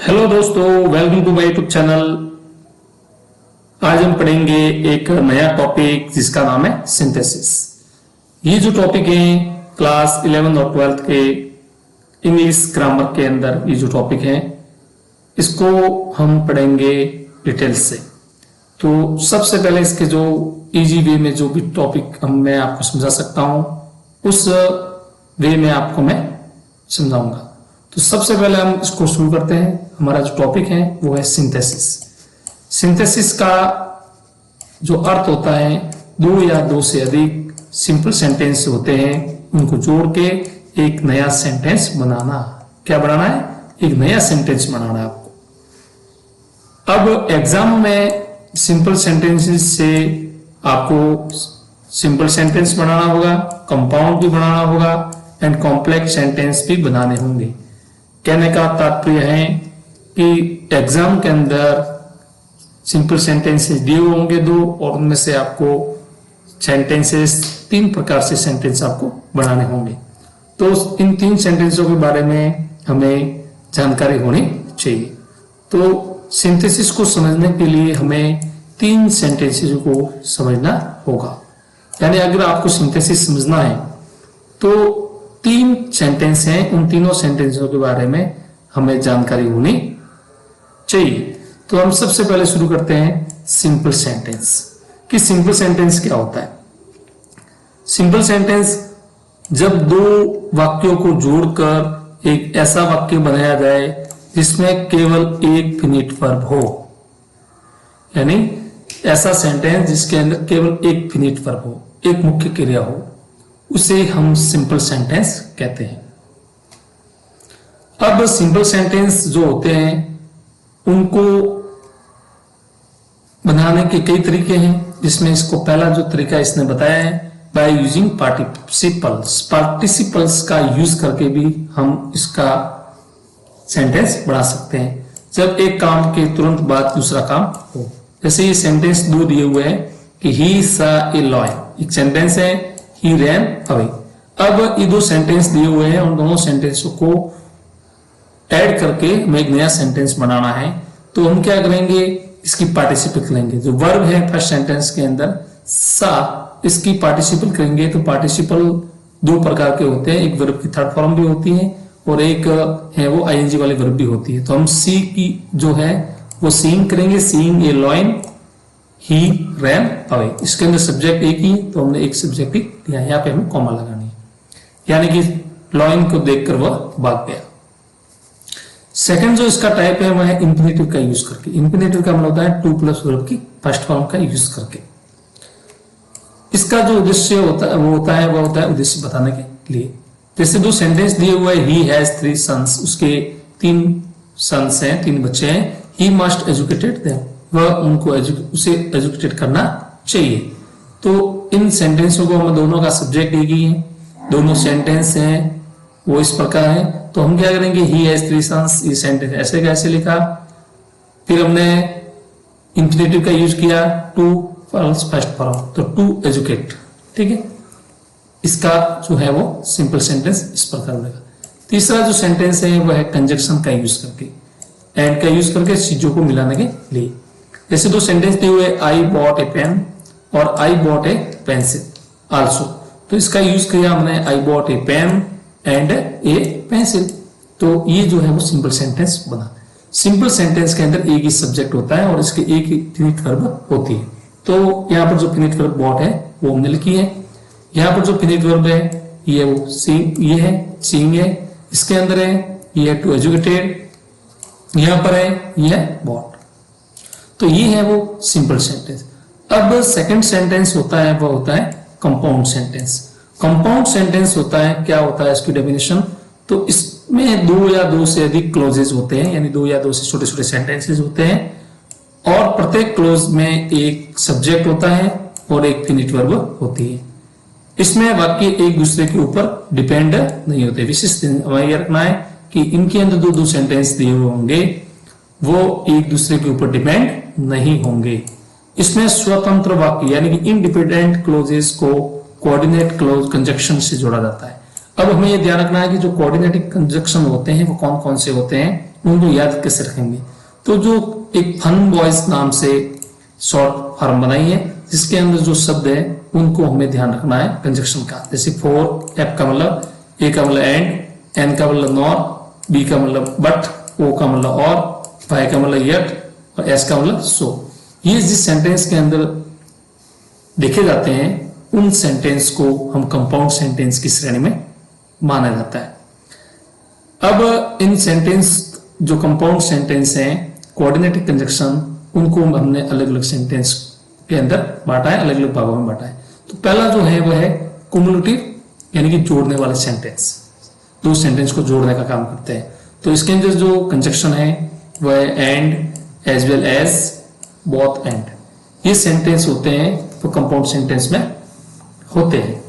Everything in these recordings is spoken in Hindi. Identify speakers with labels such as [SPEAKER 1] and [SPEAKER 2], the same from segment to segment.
[SPEAKER 1] हेलो दोस्तों, welcome to my YouTube channel. आज हम पढ़ेंगे एक नया टॉपिक जिसका नाम है सिंथेसिस। ये जो टॉपिक है क्लास 11 और 12 के इंग्लिश ग्रामर के अंदर ये जो टॉपिक है इसको हम पढ़ेंगे डिटेल से। तो सबसे पहले इसके जो इजी वे में जो भी टॉपिक मैं आपको समझा सकता हूं उस वे में आपको मैं समझाऊंगा। तो सबसे पहले हम इसको शुरू करते हैं। हमारा जो टॉपिक है वो है सिंथेसिस। सिंथेसिस का जो अर्थ होता है दो या दो से अधिक सिंपल सेंटेंस होते हैं, उनको जोड़ के एक नया सेंटेंस बनाना। क्या बनाना है? एक नया सेंटेंस बनाना है आपको। अब एग्जाम में सिंपल सेंटेंसेस से आपको सिंपल सेंटेंस बनाना होगा, कंपाउंड भी बनाना होगा एंड कॉम्प्लेक्स सेंटेंस भी बनाने होंगे। कहने का तात्पर्य है कि एग्जाम के अंदर सिंपल सेंटेंसेस दिए होंगे दो, और उनमें से आपको सेंटेंसेस तीन प्रकार से सेंटेंस आपको बनाने होंगे। तो इन तीन सेंटेंसों के बारे में हमें जानकारी होनी चाहिए। तो सिंथेसिस को समझने के लिए हमें तीन सेंटेंसेस को समझना होगा। यानी अगर आपको सिंथेसिस समझना है तो तीन सेंटेंस हैं, उन तीनों सेंटेंसों के बारे में हमें जानकारी होनी चाहिए। तो हम सबसे पहले शुरू करते हैं सिंपल सेंटेंस कि सिंपल सेंटेंस क्या होता है। सिंपल सेंटेंस जब दो वाक्यों को जोड़कर एक ऐसा वाक्य बनाया जाए जिसमें केवल एक फिनिट वर्ब हो, यानी ऐसा सेंटेंस जिसके अंदर केवल एक फिनिट वर्ब हो, एक मुख्य क्रिया हो, उसे हम सिंपल सेंटेंस कहते हैं। अब सिंपल सेंटेंस जो होते हैं उनको बनाने के कई तरीके हैं, जिसमें इसको पहला जो तरीका इसने बताया है बाय यूजिंग पार्टिसिपल्स। पार्टिसिपल्स का यूज करके भी हम इसका सेंटेंस बना सकते हैं जब एक काम के तुरंत बाद दूसरा काम हो। जैसे ये सेंटेंस दो दिए हुए हैं कि ही सा ए लॉयन, एक सेंटेंस है ही रैन अवे। अब ये दो सेंटेंस दिए हुए हैं, उन दोनों सेंटेंसों को ऐड करके हमें एक नया सेंटेंस बनाना है। तो हम क्या करेंगे, इसकी पार्टिसिपल लेंगे। जो वर्ब है फर्स्ट सेंटेंस के अंदर सा, इसकी पार्टिसिपल करेंगे। तो पार्टिसिपल दो प्रकार के होते हैं, एक वर्ब की थर्ड फॉर्म भी होती है और एक है वो आईएनजी वाली वर्ब भी होती है। तो हम सी की जो है वो सीइंग करेंगे, seeing a lion he ran away. इसके अंदर सब्जेक्ट एक ही, तो हमने एक सब्जेक्ट ही लिया, यहाँ पे हमें कॉमा लगानी है, यानी कि लॉयन को देखकर वह भाग गया। सेकंड जो इसका टाइप है वह है इंफिनिटिव का यूज करके। इंफिनिटिव का मतलब होता है टू प्लस वर्ब की फर्स्ट फॉर्म का यूज करके। इसका जो उद्देश्य होता है वो होता है उद्देश्य बताने के लिए। जैसे दो सेंटेंस दिए हुए ही हैज 3 सन्स, उसके 3 सन्स हैं, 3 बच्चे हैं। ही मस्ट एजुकेटेड देम, वह उनको उसे एजुकेटेड करना चाहिए। तो इन सेंटेंसों को हम दोनों का सब्जेक्ट एक ही है, दोनों सेंटेंस हैं वो इस प्रकार है। तो हम क्या करेंगे, ही हैज 3 सन्स, ये सेंटेंस ऐसे कैसे लिखा, फिर हमने इंफिनिटिव का यूज किया टू प्लस फर्स्ट फॉर्म, तो टू एजुकेट। ठीक है, इसका जो है वो सिंपल सेंटेंस इस प्रकार बनेगा। तीसरा जो सेंटेंस है वह है कंजक्शन का यूज करके, एंड का यूज करके चीजों को मिलाने के लिए। जैसे दो सेंटेंस दिए हुए आई बॉट ए पेन और I bought a pencil also, तो इसका यूज किया हमने I bought a pen and a pencil. तो ये जो है वो सिंपल सेंटेंस बना। सिंपल सेंटेंस के अंदर एक ही सब्जेक्ट होता है और इसके एक ही फिनिट वर्ब होती है। तो यहाँ पर जो फिनिट वर्ब बॉट है वो हमने लिखी है। यहाँ पर जो फिनिट वर्ब है ये वो ये है सीइंग है, इसके अंदर है ये है टू एजुकेटेड, यहाँ पर है ये है बॉट। तो ये है वो सिंपल सेंटेंस। अब सेकंड सेंटेंस होता है वो होता है कंपाउंड सेंटेंस। कंपाउंड सेंटेंस होता है, क्या होता है इसकी डेफिनेशन, तो इसमें दो या दो से अधिक क्लोजेस होते हैं, यानी दो या दो से छोटे छोटे सेंटेंसेस होते हैं और प्रत्येक क्लोज में एक सब्जेक्ट होता है और एक फिनिट वर्ब होती है। इसमें वाक्य एक दूसरे के ऊपर डिपेंड नहीं होते। विशेष हमें यह रखना है कि इनके अंदर दो दो सेंटेंस दिए हुए होंगे, वो एक दूसरे के ऊपर डिपेंड नहीं होंगे। इसमें स्वतंत्र वाक्य यानी कि इंडिपेंडेंट क्लोजेस को कोऑर्डिनेट क्लोज कंजक्शन से जोड़ा जाता है। अब हमें यह ध्यान रखना है कि जो कोऑर्डिनेटिंग कंजक्शन होते हैं वो कौन कौन से होते हैं, उनको याद कैसे रखेंगे? तो जो एक फन बॉयज नाम से शॉर्ट फॉर्म बनाई है, जिसके अंदर जो शब्द है उनको हमें ध्यान रखना है कंजक्शन का। जैसे फॉर, एफ का मतलब, ए का मतलब एंड, एन का मतलब नॉर, बी का मतलब बट, ओ का मतलब और, वाई का मतलब यट और एस का मतलब सो। ये जिस सेंटेंस के अंदर देखे जाते हैं उन सेंटेंस को हम कंपाउंड सेंटेंस की श्रेणी में माना जाता है। अब इन सेंटेंस जो कंपाउंड सेंटेंस हैं, कोऑर्डिनेटेड कंजक्शन, उनको हमने अलग अलग सेंटेंस के अंदर बांटा है, अलग अलग भागों में बांटा है। तो पहला जो है वह है कुमुलेटिव, यानी कि जोड़ने वाले सेंटेंस, दो सेंटेंस को जोड़ने का काम करते हैं। तो इसके अंदर जो कंजक्शन है वह है and, as well as, both and. ये सेंटेंस होते हैं वो कंपाउंड सेंटेंस में होते हैं।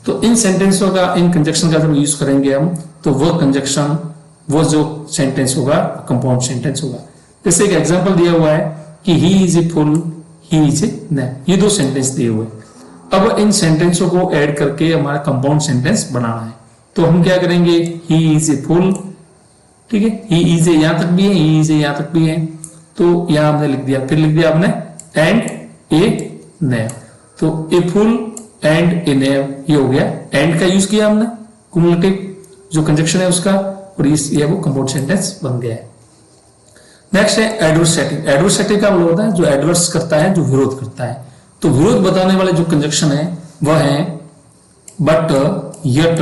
[SPEAKER 1] तो इन सेंटेंसों का, इन कंजक्शन का जब यूज करेंगे हम, तो वो कंजक्शन, वो जो सेंटेंस होगा कंपाउंड सेंटेंस होगा। जैसे एक एग्जांपल दिया हुआ है कि he is a full, he is a nap, ये दो सेंटेंस दिए हुए। अब इन सेंटेंसों को ऐड करके हमारा कंपाउंड सेंटेंस बनाना है। तो हम क्या करेंगे, ही इज ए फुल, ठीक है, ही इज ए यहां तक भी है, ही इज ए यहां तक भी है, तो यहां हमने लिख दिया। फिर लिख दिया आपने एंड ए नैप, तो a full and A nap, ये हो गया। एंड का यूज किया हमने, कुमुलेटिव जो कंजक्शन है उसका, और ये वो कंपाउंड सेंटेंस बन गया है। नेक्स्ट है एडवर्सेटिव। एडवर्सेटिव का मतलब होता है जो एडवर्स करता है, जो विरोध करता है। तो विरोध बताने वाले जो कंजक्शन है वह है बट, यट,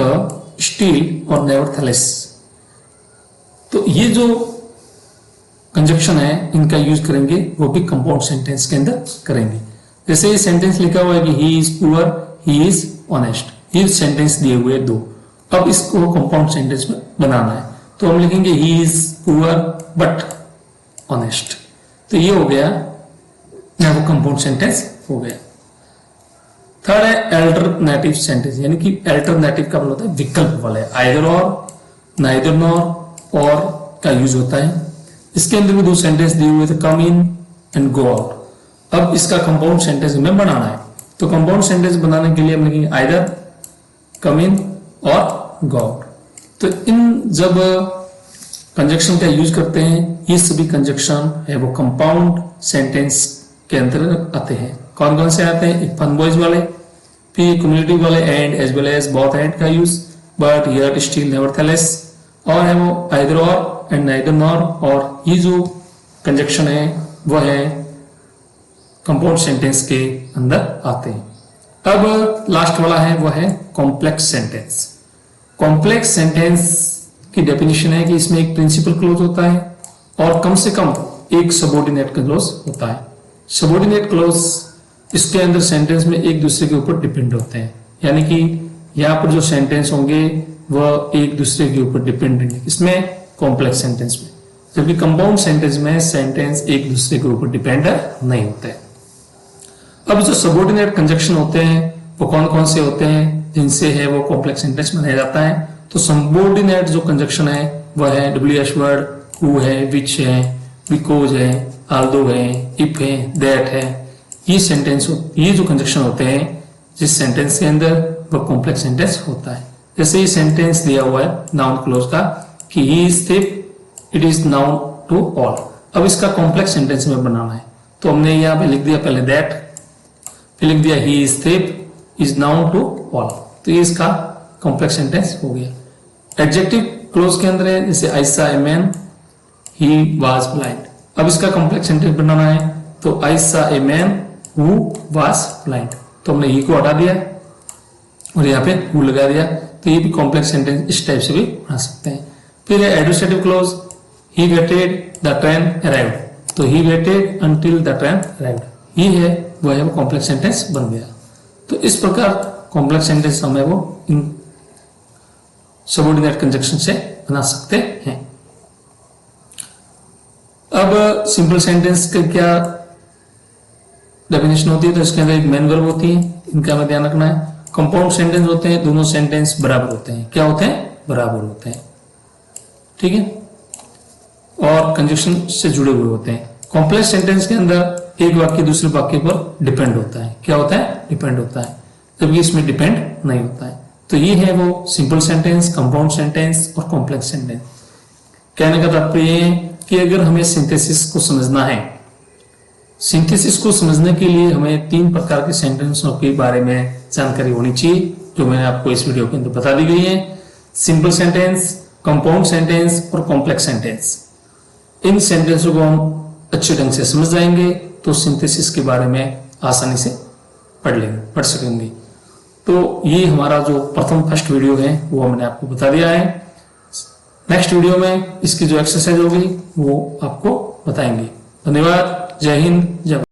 [SPEAKER 1] स्टिल और नेवरथेलेस। तो ये जो कंजक्शन है इनका यूज करेंगे, वो भी कंपाउंड सेंटेंस के अंदर करेंगे। जैसे ये सेंटेंस लिखा हुआ है कि he is poor, he is honest, ये सेंटेंस दिए हुए दो। अब इसको कंपाउंड सेंटेंस में बनाना है, तो हम लिखेंगे he is poor but honest. तो ये हो गया, यहाँ वो कंपाउंड सेंटेंस हो गया। थर्ड है अल्टरनेटिव सेंटेंस, यानी कि अल्टरनेटिव का मतलब होता है विकल्प वाले, आइदर और, नाइदर नॉर, और का यूज होता है। इसके अंदर भी दो सेंटेंस दिए हुए थे, कम इन एंड गो आउट। अब इसका कंपाउंड सेंटेंस हमें बनाना है। तो कंपाउंड सेंटेंस बनाने के लिए हम लिखेंगे आइदर, कम इन और गो आउट। तो इन जब कंजक्शन का यूज करते हैं, ये सभी कंजक्शन है वो कंपाउंड सेंटेंस के अंतर्गत आते हैं। कौन कौन से आते हैं? एक फन बॉयज वाले, फिर कम्युनिटिव वाले and, as well as, both and का use, but, yet, still, nevertheless, और है वो आइदर और एंड नाइदर नॉर। और ये जो कंजक्शन है वह है कंपाउंड सेंटेंस के अंदर आते हैं। अब लास्ट वाला है वह है कॉम्प्लेक्स सेंटेंस। कॉम्प्लेक्स सेंटेंस की डेफिनेशन है कि इसमें एक प्रिंसिपल क्लोज होता है और कम से कम एक सबऑर्डिनेट क्लोज होता है। सबऑर्डिनेट क्लोज, इसके अंदर सेंटेंस में एक दूसरे के ऊपर डिपेंड होते हैं, यानी कि यहाँ पर जो सेंटेंस होंगे वह एक दूसरे के ऊपर डिपेंडेंट है, इसमें कॉम्प्लेक्स सेंटेंस में। जबकि कंपाउंड सेंटेंस में सेंटेंस एक दूसरे के ऊपर डिपेंड नहीं होते हैं। अब जो सबऑर्डिनेट कंजक्शन होते हैं वो कौन कौन से होते हैं जिनसे है वो कॉम्प्लेक्स सेंटेंस बनाया जाता है? तो सबऑर्डिनेट जो कंजक्शन है वह है डब्ल्यूएच वर्ड, हु है, विच है, बिकॉज है, आल्दो है, इफ है, दैट है। ये सेंटेंस, ये जो कंजक्शन होते हैं जिस सेंटेंस के अंदर वह कॉम्प्लेक्स सेंटेंस होता है। जैसे ये सेंटेंस दिया हुआ है नाउन क्लोज का कि he is thief, it is known to all. अब इसका कॉम्प्लेक्स सेंटेंस में बनाना है, तो हमने यहाँ पे लिख दिया पहले दैट, फिर लिख दिया he is thief, is known to all. तो ये इसका कॉम्प्लेक्स सेंटेंस हो गया। एडजेक्टिव क्लोज के अंदर है, जैसे I saw a man, he was blind. अब इसका कॉम्प्लेक्स सेंटेंस बनाना है, तो I saw a man who was blind. तो हमने ही को हटा दिया और यहाँ पे हु लगा दिया। तो ये भी कॉम्प्लेक्स सेंटेंस इस टाइप से भी बना सकते हैं। फिर है adversative clause, he waited the train arrived. तो he waited until the train arrived, ये है वह है वो कॉम्प्लेक्स सेंटेंस बन गया। तो इस प्रकार कॉम्प्लेक्स सेंटेंस हमें वो इन सबऑर्डिनेट कंजक्शन से बना सकते हैं। अब सिंपल सेंटेंस का क्या डेफिनेशन होती है? तो इसके अंदर एक मेन वर्ब होती है, इनका हमें ध्यान रखना है। कंपाउंड सेंटेंस होते हैं, दोनों सेंटेंस बराबर होते हैं। क्या होते हैं? बराबर होते हैं, ठीक है, और कंजक्शन से जुड़े हुए होते हैं। कॉम्प्लेक्स सेंटेंस के अंदर एक वाक्य दूसरे वाक्य पर डिपेंड होता है। क्या होता है? डिपेंड होता है, जबकि इसमें डिपेंड नहीं होता है। तो ये है वो सिंपल सेंटेंस, कंपाउंड सेंटेंस और कॉम्प्लेक्स सेंटेंस। कहने का तात्पर्य है कि अगर हमें सिंथेसिस को समझना है, सिंथेसिस को समझने के लिए हमें 3 प्रकार के सेंटेंसों के बारे में जानकारी होनी चाहिए, जो मैंने आपको इस वीडियो के अंदर बता दी गई है। सिंपल सेंटेंस, कंपाउंड सेंटेंस और कॉम्प्लेक्स सेंटेंस। इन सेंटेंसों को हम अच्छे ढंग से समझ जाएंगे तो सिंथेसिस के बारे में आसानी से पढ़ सकेंगे। तो ये हमारा जो फर्स्ट वीडियो है वो मैंने आपको बता दिया है। नेक्स्ट वीडियो में इसकी जो एक्सरसाइज होगी वो आपको बताएंगे। धन्यवाद। जय हिंद, जय भारत।